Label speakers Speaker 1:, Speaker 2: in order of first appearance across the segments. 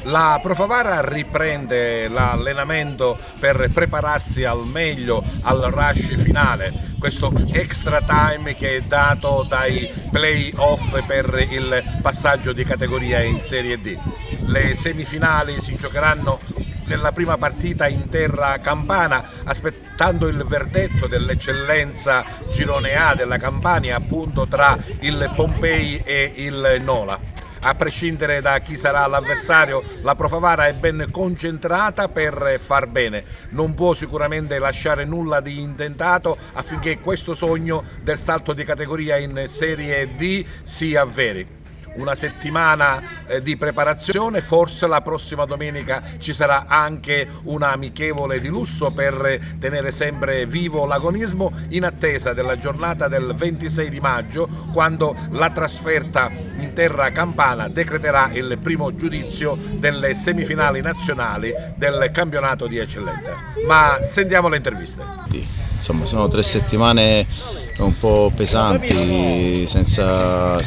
Speaker 1: La Pro Favara riprende l'allenamento per prepararsi al meglio al rush finale, questo extra time che è dato dai play-off per il passaggio di categoria in Serie D. Le semifinali si giocheranno nella prima partita in terra campana, aspettando il verdetto dell'eccellenza girone A della Campania, appunto tra il Pompei e il Nola. A prescindere da chi sarà l'avversario, la Pro Favara è ben concentrata per far bene, non può sicuramente lasciare nulla di intentato affinché questo sogno del salto di categoria in Serie D si avveri. Una settimana di preparazione, forse la prossima domenica ci sarà anche una amichevole di lusso per tenere sempre vivo l'agonismo in attesa della giornata del 26 di maggio, quando la trasferta in terra campana decreterà il primo giudizio delle semifinali nazionali del campionato di eccellenza. Ma sentiamo le interviste.
Speaker 2: Insomma, sono 3 settimane un po' pesanti, senza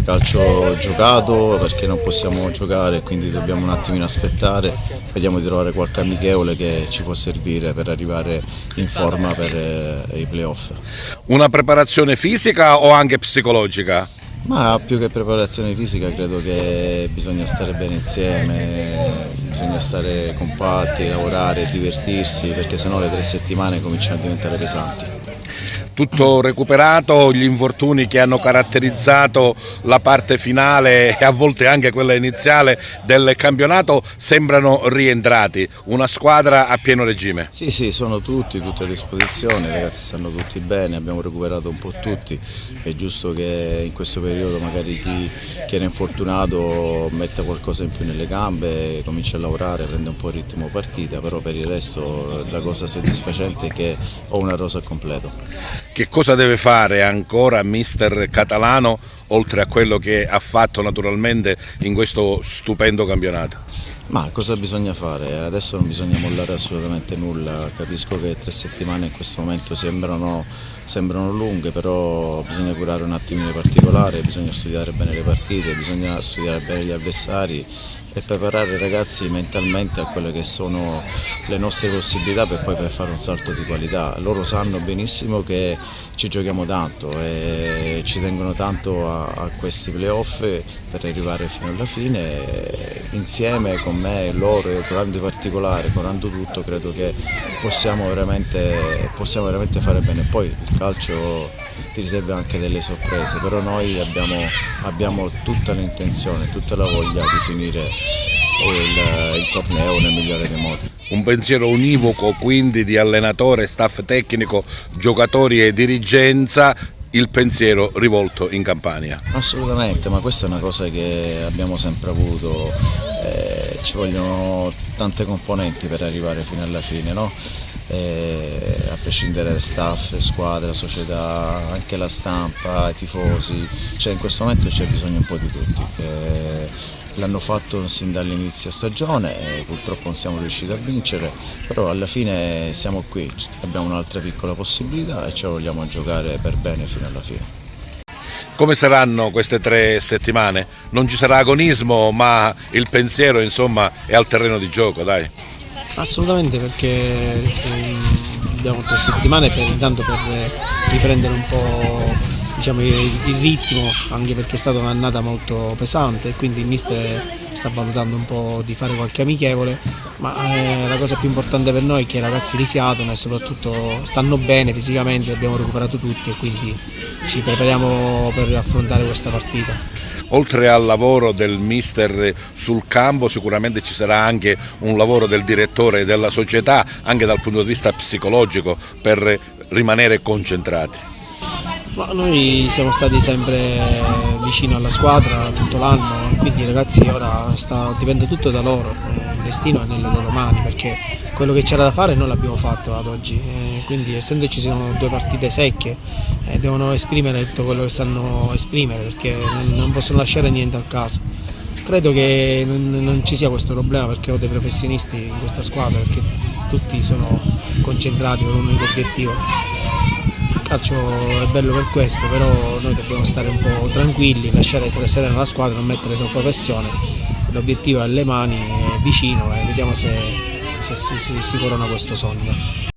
Speaker 2: calcio giocato, perché non possiamo giocare, quindi dobbiamo un attimino aspettare, vediamo di trovare qualche amichevole che ci può servire per arrivare in forma per i playoff.
Speaker 1: Una preparazione fisica o anche psicologica?
Speaker 2: Ma più che preparazione fisica credo che bisogna stare bene insieme, bisogna stare compatti, lavorare, divertirsi, perché sennò le 3 settimane cominciano a diventare pesanti.
Speaker 1: Tutto recuperato, gli infortuni che hanno caratterizzato la parte finale e a volte anche quella iniziale del campionato sembrano rientrati, una squadra a pieno regime.
Speaker 2: Sì, sono tutte a disposizione, i ragazzi stanno tutti bene, abbiamo recuperato un po' tutti, è giusto che in questo periodo magari chi era infortunato metta qualcosa in più nelle gambe, comincia a lavorare, prende un po' il ritmo partita, però per il resto la cosa soddisfacente è che ho una rosa al completo.
Speaker 1: Che cosa deve fare ancora mister Catalano, oltre a quello che ha fatto naturalmente in questo stupendo campionato?
Speaker 2: Ma cosa bisogna fare? Adesso non bisogna mollare assolutamente nulla, capisco che 3 settimane in questo momento sembrano lunghe, però bisogna curare un attimino i particolari, bisogna studiare bene le partite, bisogna studiare bene gli avversari e preparare i ragazzi mentalmente a quelle che sono le nostre possibilità per fare un salto di qualità. Loro sanno benissimo che ci giochiamo tanto e ci tengono tanto a questi playoff per arrivare fino alla fine. Insieme con me e loro, curando i particolari, curando tutto, credo che possiamo veramente fare bene. Poi il calcio ti riserva anche delle sorprese, però noi abbiamo tutta l'intenzione, tutta la voglia di finire il torneo nel migliore dei modi.
Speaker 1: Un pensiero univoco quindi di allenatore, staff tecnico, giocatori e dirigenza, il pensiero rivolto in Campania.
Speaker 2: Assolutamente, ma questa è una cosa che abbiamo sempre avuto, ci vogliono tante componenti per arrivare fino alla fine, no? A prescindere da staff, squadra, società, anche la stampa, i tifosi, cioè in questo momento c'è bisogno un po' di tutti. L'hanno fatto sin dall'inizio stagione e purtroppo non siamo riusciti a vincere, però alla fine siamo qui, abbiamo un'altra piccola possibilità e ce la vogliamo giocare per bene fino alla fine.
Speaker 1: Come saranno queste 3 settimane? Non ci sarà agonismo, ma il pensiero insomma è al terreno di gioco, dai.
Speaker 3: Assolutamente, perché abbiamo 3 settimane intanto per riprendere un po', diciamo, il ritmo, anche perché è stata un'annata molto pesante e quindi il mister sta valutando un po' di fare qualche amichevole, ma la cosa più importante per noi è che i ragazzi rifiatano e soprattutto stanno bene fisicamente, abbiamo recuperato tutti e quindi ci prepariamo per affrontare questa partita.
Speaker 1: Oltre al lavoro del mister sul campo sicuramente ci sarà anche un lavoro del direttore e della società anche dal punto di vista psicologico per rimanere concentrati.
Speaker 3: Ma noi siamo stati sempre vicino alla squadra tutto l'anno, quindi i ragazzi ora dipende tutto da loro, il destino è nelle loro mani, perché quello che c'era da fare non l'abbiamo fatto ad oggi, quindi essendoci sono 2 partite secche devono esprimere tutto quello che sanno esprimere, perché non possono lasciare niente al caso. Credo che non ci sia questo problema, perché ho dei professionisti in questa squadra, perché tutti sono concentrati con un unico obiettivo. Il calcio è bello per questo, però noi dobbiamo stare un po' tranquilli, lasciare serena la squadra, non mettere troppa pressione. L'obiettivo è alle mani vicino e vediamo se si corona questo sogno.